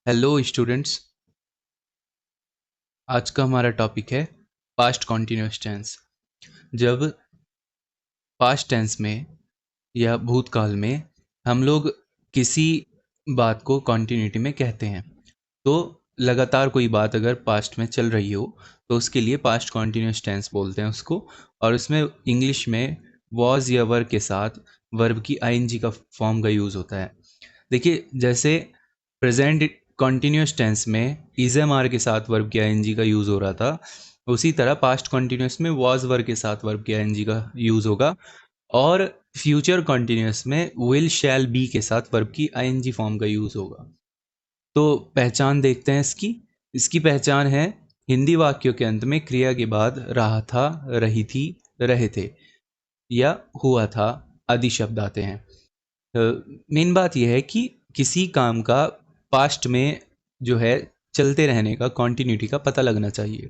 Hello students. आज का हमारा टॉपिक है पास्ट कॉन्टिन्यूअस टेंस। जब पास्ट टेंस में या भूतकाल में हम लोग किसी बात को कॉन्टिन्यूटी में कहते हैं, तो लगातार कोई बात अगर पास्ट में चल रही हो तो उसके लिए पास्ट कॉन्टिन्यूअस टेंस बोलते हैं उसको। और उसमें इंग्लिश में वॉज या वर के साथ वर्ब की आईएनजी का फॉर्म का यूज़ होता है। देखिए, जैसे प्रेजेंट कॉन्टिन्यूस टेंस में इज़एमआर के साथ वर्ब की आईएनजी का यूज़ हो रहा था, उसी तरह पास्ट कॉन्टिन्यूस में वॉज वर्ब के साथ वर्ब की आईएनजी का यूज़ होगा। और फ्यूचर कॉन्टिन्यूस में विल शैल बी के साथ वर्ब की आईएनजी फॉर्म का यूज़ होगा। तो पहचान देखते हैं इसकी। इसकी पहचान है, हिंदी वाक्यों के अंत में क्रिया के बाद रहा था, रही थी, रहे थे या हुआ था आदि शब्द आते हैं। मेन बात यह है कि किसी काम का पास्ट में जो है चलते रहने का, कॉन्टिन्यूटी का पता लगना चाहिए।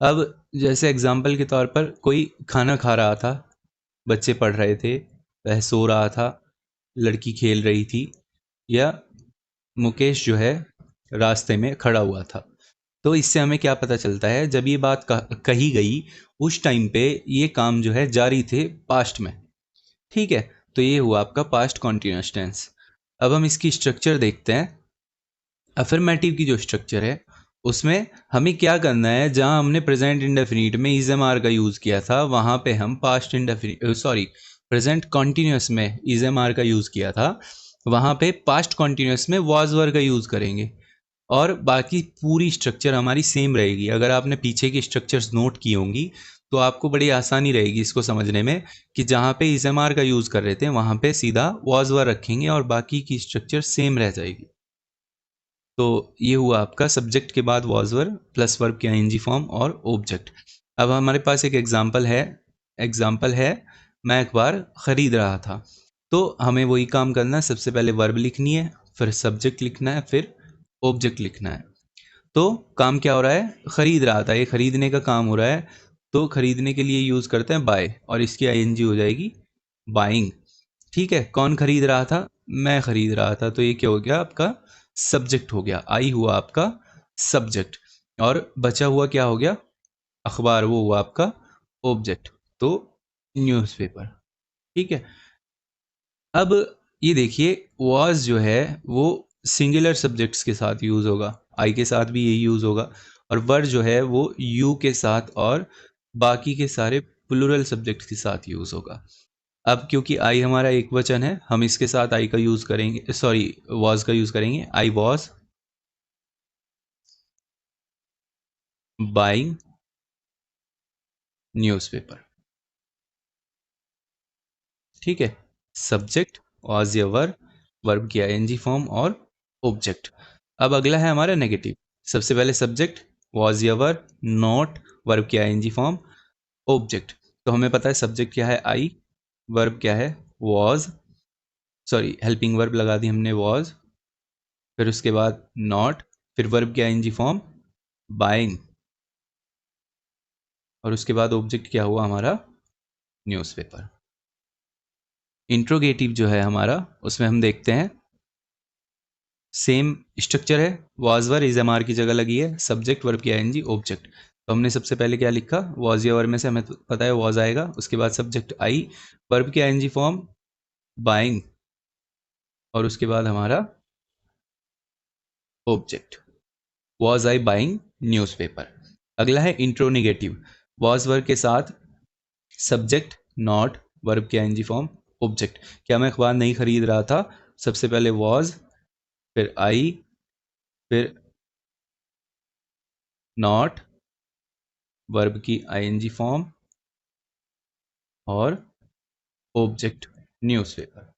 अब जैसे एग्जाम्पल के तौर पर कोई खाना खा रहा था, बच्चे पढ़ रहे थे, वह सो रहा था, लड़की खेल रही थी, या मुकेश जो है रास्ते में खड़ा हुआ था। तो इससे हमें क्या पता चलता है, जब ये बात कही गई उस टाइम पे ये काम जो है जारी थे पास्ट में। ठीक है, तो ये हुआ आपका पास्ट कॉन्टिन्यूअस टेंस। अब हम इसकी स्ट्रक्चर देखते हैं। अफर्मेटिव की जो स्ट्रक्चर है उसमें हमें क्या करना है, जहां हमने प्रेजेंट इंडेफिनिट में इज़एमआर का यूज़ किया था वहां पे हम पास्ट प्रेजेंट कॉन्टिन्यूअस में इज़एमआर का यूज़ किया था, वहां पे पास्ट कॉन्टिन्यूअस में वॉज वर का यूज़ करेंगे। और बाकी पूरी स्ट्रक्चर हमारी सेम रहेगी। अगर आपने पीछे की स्ट्रक्चर्स नोट की होंगी तो आपको बड़ी आसानी रहेगी इसको समझने में, कि जहाँ पे इज़एमआर का यूज़ कर रहे थे वहाँ पे सीधा वॉज वर रखेंगे और बाकी की स्ट्रक्चर सेम रह जाएगी। तो ये हुआ आपका सब्जेक्ट के बाद वॉज वर प्लस वर्ब की आईएनजी फॉर्म और ऑब्जेक्ट। अब हमारे पास एक एग्जाम्पल है, मैं अखबार खरीद रहा था। तो हमें वही काम करना है, सबसे पहले वर्ब लिखनी है, फिर सब्जेक्ट लिखना है, फिर ऑब्जेक्ट लिखना है। तो काम क्या हो रहा है, खरीद रहा था, ये खरीदने का काम हो रहा है, तो खरीदने के लिए यूज़ करते हैं बाय, और इसकी आईएनजी हो जाएगी बाइंग। ठीक है, कौन खरीद रहा था, मैं खरीद रहा था, तो ये क्या हो गया आपका सब्जेक्ट हो गया, आई हुआ आपका सब्जेक्ट। और बचा हुआ क्या हो गया, अखबार, वो हुआ आपका ऑब्जेक्ट, तो न्यूज़पेपर। ठीक है। अब ये देखिए, वॉज जो है वो सिंगुलर सब्जेक्ट्स के साथ यूज़ होगा, आई के साथ भी यही यूज़ होगा। और वर जो है वो यू के साथ और बाकी के सारे प्लूरल सब्जेक्ट्स के साथ यूज़ होगा। अब क्योंकि आई हमारा एक वचन है, हम इसके साथ आई का यूज़ करेंगे, सॉरी वॉज का यूज़ करेंगे। I was buying newspaper. ठीक है, सब्जेक्ट वॉज या वर, वर्ब की आईएनजी फॉर्म और ऑब्जेक्ट। अब अगला है हमारा नेगेटिव। सबसे पहले सब्जेक्ट वॉज या वर, नॉट, वर्ब की आईएनजी फॉर्म, ऑब्जेक्ट। तो हमें पता है सब्जेक्ट क्या है आई, वर्ब क्या है वॉज, सॉरी हेल्पिंग वर्ब लगा दी हमने वॉज, फिर उसके बाद नॉट, फिर वर्ब की आईएनजी फॉर्म बाइंग, और उसके बाद ऑब्जेक्ट क्या हुआ हमारा न्यूज़पेपर। इंट्रोगेटिव जो है हमारा, उसमें हम देखते हैं सेम स्ट्रक्चर है, was were is am are की जगह लगी है, सब्जेक्ट वर्ब की आईएनजी ऑब्जेक्ट। तो हमने सबसे पहले क्या लिखा, वॉज या वर में से हमें पता है वॉज आएगा, उसके बाद सब्जेक्ट आई, वर्ब की आईएनजी फॉर्म बाइंग, और उसके बाद हमारा object, was I buying newspaper. अगला है इंट्रोनिगेटिव, वॉज वर्ब के साथ सब्जेक्ट नॉट, वर्ब की आईएनजी फॉर्म ऑब्जेक्ट। क्या मैं अखबार नहीं खरीद रहा था, सबसे पहले वॉज, फिर आई, फिर नॉट, वर्ब की आईएनजी फॉर्म और ऑब्जेक्ट न्यूज़पेपर।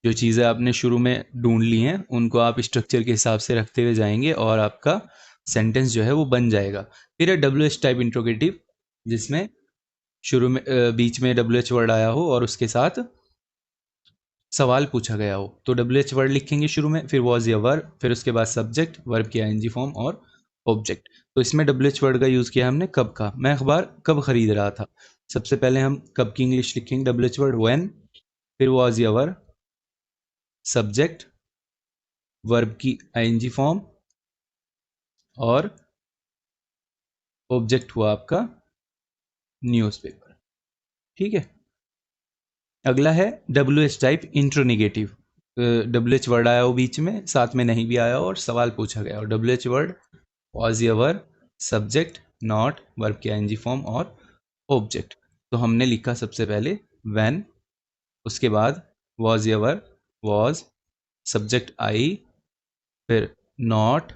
जो चीज़ें आपने शुरू में ढूंढ ली हैं उनको आप स्ट्रक्चर के हिसाब से रखते हुए जाएंगे और आपका सेंटेंस जो है वो बन जाएगा। फिर है डब्ल्यू एच टाइप इंट्रोगेटिव, जिसमें शुरू में बीच में डब्ल्यू एच वर्ड आया हो और उसके साथ सवाल पूछा गया हो, तो डब्ल्यू एच वर्ड लिखेंगे शुरू में, फिर वॉज या वर्ब, फिर उसके बाद सब्जेक्ट, वर्ब की आईएनजी फॉर्म और ऑब्जेक्ट। तो इसमें डब्ल्यू एच वर्ड का यूज़ किया हमने कब का, मैं अखबार कब खरीद रहा था। सबसे पहले हम कब की इंग्लिश लिखेंगे, डब्ल्यू एच वर्ड व्हेन, फिर वॉज या वर्ब, सब्जेक्ट, वर्ब की आईएनजी फॉर्म और ऑब्जेक्ट हुआ आपका न्यूज़पेपर। ठीक है, अगला है W H type interronegative. W H word आया हो बीच में, साथ में नहीं भी आया हो और सवाल पूछा गया हो। डब्ल्यू एच वर्ड वॉज या वर्ब, सब्जेक्ट नॉट, वर्ब की आईएनजी फॉर्म और ऑब्जेक्ट। तो हमने लिखा सबसे पहले व्हेन, उसके बाद वॉज या वर्ब, वॉज, सब्जेक्ट आई, फिर नॉट,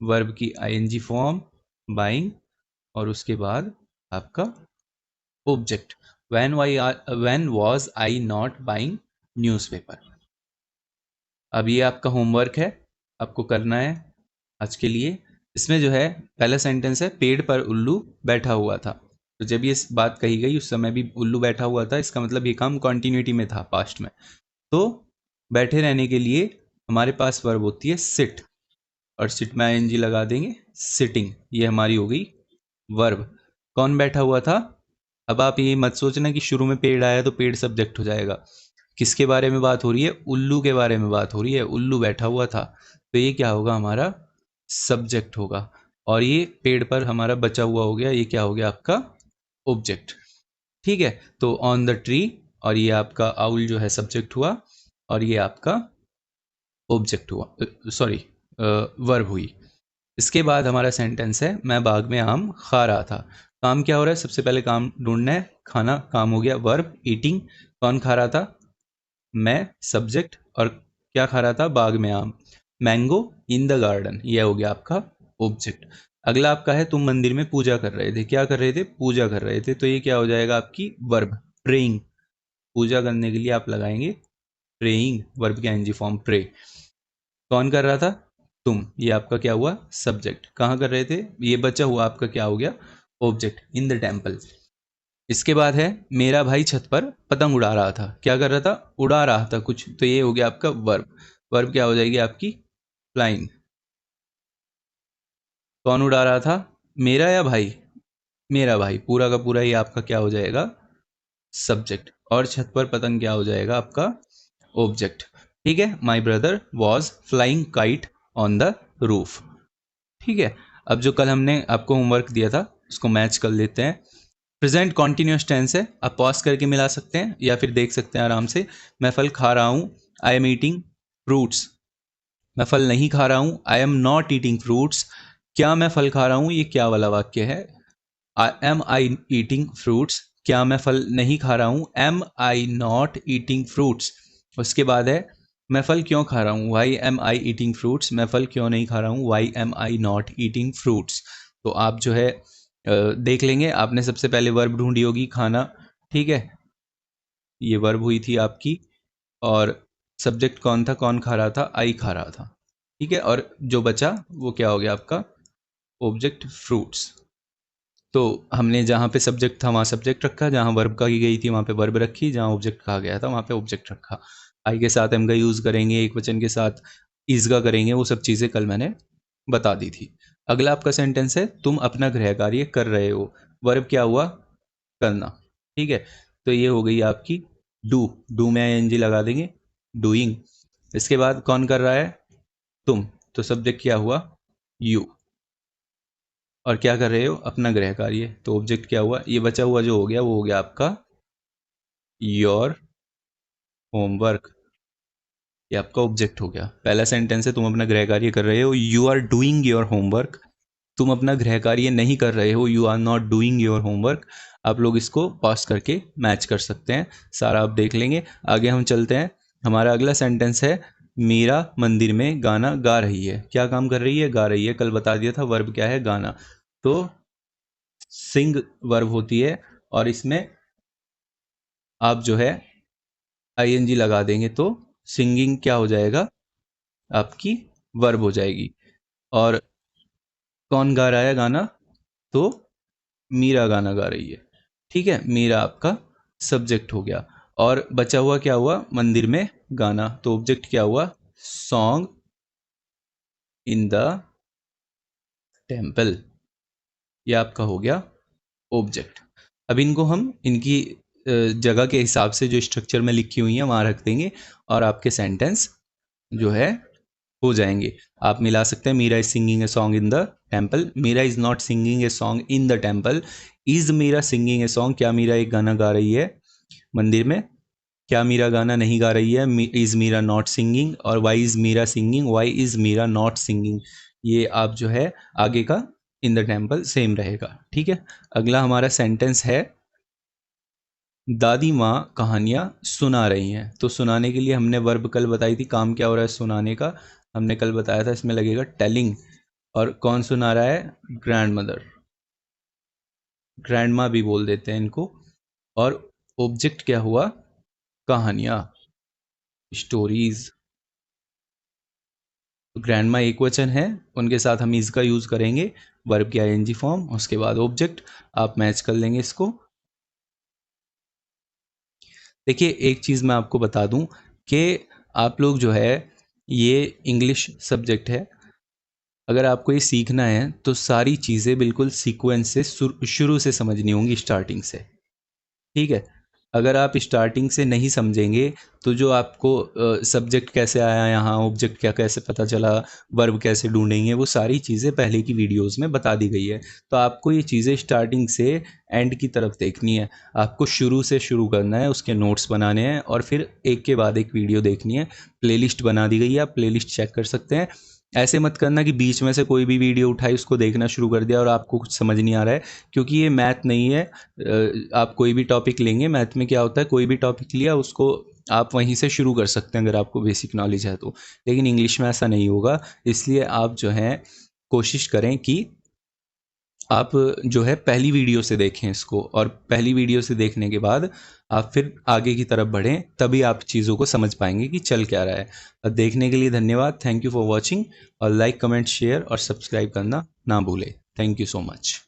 वर्ब की आईएनजी फॉर्म बाइंग, और उसके बाद आपका object when was I not buying newspaper. अब ये आपका होमवर्क है, आपको करना है आज के लिए। इसमें जो है पहला सेंटेंस है पेड़ पर उल्लू बैठा हुआ था। तो जब ये बात कही गई उस समय भी उल्लू बैठा हुआ था, इसका मतलब ये काम कॉन्टिन्यूटी में था, पास्ट में। तो बैठे रहने के लिए हमारे पास वर्ब होती है सिट, और सिट में आईएनजी लगा देंगे, सिटिंग, ये हमारी हो गई वर्ब। कौन बैठा हुआ था? अब आप ये मत सोचना कि शुरू में पेड़ आया तो पेड़ सब्जेक्ट हो जाएगा। किसके बारे में बात हो रही है? उल्लू के बारे में बात हो रही है। उल्लू बैठा हुआ था, तो ये क्या होगा? हमारा सब्जेक्ट होगा। और ये पेड़ पर हमारा बचा हुआ हो गया, ये क्या हो गया? आपका ऑब्जेक्ट। ठीक है, तो ऑन द ट्री, और ये आपका आउल जो है सब्जेक्ट हुआ, और ये आपका ऑब्जेक्ट हुआ, सॉरी वर्ब हुई। इसके बाद हमारा सेंटेंस है मैं बाग में आम खा रहा था। काम क्या हो रहा है? सबसे पहले काम ढूंढना है, खाना काम हो गया, वर्ब ईटिंग। कौन खा रहा था? मैं, सब्जेक्ट, और क्या खा रहा था? बाग में आम, मैंगो इन द गार्डन, ये हो गया आपका ऑब्जेक्ट। अगला आपका है तुम मंदिर में पूजा कर रहे थे। क्या कर रहे थे? पूजा कर रहे थे, तो ये क्या हो जाएगा? आपकी वर्ब प्रेइंग। पूजा करने के लिए आप लगाएंगे प्रेइंग, वर्ब की आईएनजी फॉर्म प्रे। कौन कर रहा था? तुम, ये आपका क्या हुआ? सब्जेक्ट। कहाँ कर रहे थे? ये बचा हुआ आपका क्या हो गया? Object, in the temple. इसके बाद है मेरा भाई छत पर पतंग उड़ा रहा था। क्या कर रहा था? उड़ा रहा था कुछ, तो ये हो गया आपका वर्ब। वर्ब क्या हो जाएगी आपकी? फ्लाइंग। कौन उड़ा रहा था? मेरा या भाई? मेरा भाई, पूरा का पूरा ये आपका क्या हो जाएगा? सब्जेक्ट। और छत पर पतंग क्या हो जाएगा? आपका ऑब्जेक्ट। ठीक है, my brother was flying kite on the roof. ठीक है, अब जो कल हमने आपको होमवर्क दिया था उसको मैच कर लेते हैं। प्रेजेंट कॉन्टिन्यूस टेंस है, आप पॉज करके मिला सकते हैं या फिर देख सकते हैं आराम से। मैं फल खा रहा हूँ, आई एम ईटिंग फ्रूट्स। मैं फल नहीं खा रहा हूँ, I am not eating fruits. क्या मैं फल खा रहा हूँ? ये क्या वाला वाक्य है? Am I eating fruits. क्या मैं फल नहीं खा रहा हूँ? Am I not eating fruits. उसके बाद है मैं फल क्यों खा रहा हूँ? Why am I eating fruits. मैं फल क्यों नहीं खा रहा हूँ? Why am I not eating fruits. तो आप जो है देख लेंगे। आपने सबसे पहले वर्ब ढूंढी होगी खाना, ठीक है, ये वर्ब हुई थी आपकी। और सब्जेक्ट कौन था? कौन खा रहा था? आई खा रहा था। ठीक है, और जो बचा वो क्या हो गया आपका? Object fruits. तो हमने जहाँ पे सब्जेक्ट था वहाँ सब्जेक्ट रखा, जहाँ वर्ब कही गई थी वहाँ पे वर्ब रखी, जहाँ ऑब्जेक्ट कहा गया था वहाँ पे ऑब्जेक्ट रखा। आई के साथ एम का यूज़ करेंगे, एक वचन के साथ इज का करेंगे, वो सब चीज़ें कल मैंने बता दी थी। अगला आपका सेंटेंस है तुम अपना गृह कार्य कर रहे हो। वर्ब क्या हुआ? करना। ठीक है, तो ये हो गई आपकी डू। डू में आईएनजी लगा देंगे, डूइंग। इसके बाद कौन कर रहा है? तुम, तो सब्जेक्ट क्या हुआ? यू। और क्या कर रहे हो? अपना गृह कार्य, तो ऑब्जेक्ट क्या हुआ? ये बचा हुआ जो हो गया वो हो गया आपका योर होमवर्क। ये आपका ऑब्जेक्ट हो गया। पहला सेंटेंस है तुम अपना गृह कार्य कर रहे हो, you are doing your homework. तुम अपना गृह कार्य नहीं कर रहे हो, you are not doing your homework. आप लोग इसको पॉज करके मैच कर सकते हैं, सारा आप देख लेंगे। आगे हम चलते हैं। हमारा अगला सेंटेंस है मीरा मंदिर में गाना गा रही है। क्या काम कर रही है? गा रही है। कल बता दिया था वर्ब क्या है? गाना। तो सिंग वर्ब होती है, और इसमें आप जो है आईएनजी लगा देंगे तो सिंगिंग क्या हो जाएगा? आपकी वर्ब हो जाएगी। और कौन गा रहा है गाना? तो मीरा गाना गा रही है। ठीक है, मीरा आपका सब्जेक्ट हो गया। और बचा हुआ क्या हुआ? मंदिर में गाना, तो ऑब्जेक्ट क्या हुआ? Song in the temple. ये आपका हो गया ऑब्जेक्ट। अब इनको हम इनकी जगह के हिसाब से जो स्ट्रक्चर में लिखी हुई है वहाँ रख देंगे, और आपके सेंटेंस जो है हो जाएंगे। आप मिला सकते हैं Meera is singing a song in the temple, Meera is not singing a song in the temple, is Meera singing a song, क्या मीरा एक गाना गा रही है मंदिर में, क्या मीरा गाना नहीं गा रही है, इज मीरा नॉट सिंगिंग, और why is Meera singing, why is Meera not singing. ये आप जो है आगे का इन द टेम्पल सेम रहेगा। ठीक है, अगला हमारा सेंटेंस है दादी माँ कहानियाँ सुना रही हैं। तो सुनाने के लिए हमने वर्ब कल बताई थी, काम क्या हो रहा है सुनाने का, हमने कल बताया था, इसमें लगेगा टेलिंग। और कौन सुना रहा है, ग्रैंड मदर, ग्रैंड माँ भी बोल देते हैं इनको। और ऑब्जेक्ट क्या हुआ, कहानियाँ, स्टोरीज। तो ग्रैंड माँ एक वचन है, उनके साथ हम इज का यूज करेंगे, वर्ब की आईएनजी फॉर्म, उसके बाद ऑब्जेक्ट। आप मैच कर लेंगे इसको। देखिए एक चीज़ मैं आपको बता दूं कि आप लोग जो है, ये इंग्लिश सब्जेक्ट है, अगर आपको ये सीखना है तो सारी चीज़ें बिल्कुल सीक्वेंस से शुरू से समझनी होंगी, स्टार्टिंग से। ठीक है, अगर आप स्टार्टिंग से नहीं समझेंगे तो जो आपको सब्जेक्ट कैसे आया यहाँ, ऑब्जेक्ट क्या कैसे पता चला, वर्ब कैसे ढूंढेंगे, वो सारी चीज़ें पहले की वीडियोस में बता दी गई है। तो आपको ये चीज़ें स्टार्टिंग से एंड की तरफ देखनी है, आपको शुरू से शुरू करना है, उसके नोट्स बनाने हैं और फिर एक के बाद एक वीडियो देखनी है। प्लेलिस्ट बना दी गई है, आप प्लेलिस्ट चेक कर सकते हैं। ऐसे मत करना कि बीच में से कोई भी वीडियो उठाई उसको देखना शुरू कर दिया और आपको कुछ समझ नहीं आ रहा है, क्योंकि ये मैथ नहीं है। आप कोई भी टॉपिक लेंगे, मैथ में क्या होता है, कोई भी टॉपिक लिया उसको आप वहीं से शुरू कर सकते हैं अगर आपको बेसिक नॉलेज है तो, लेकिन इंग्लिश में ऐसा नहीं होगा। इसलिए आप जो है कोशिश करें कि आप जो है पहली वीडियो से देखें इसको, और पहली वीडियो से देखने के बाद आप फिर आगे की तरफ बढ़ें, तभी आप चीज़ों को समझ पाएंगे कि चल क्या रहा है। देखने के लिए धन्यवाद, थैंक यू फॉर वॉचिंग, और लाइक कमेंट शेयर और सब्सक्राइब करना ना भूलें। Thank you so much.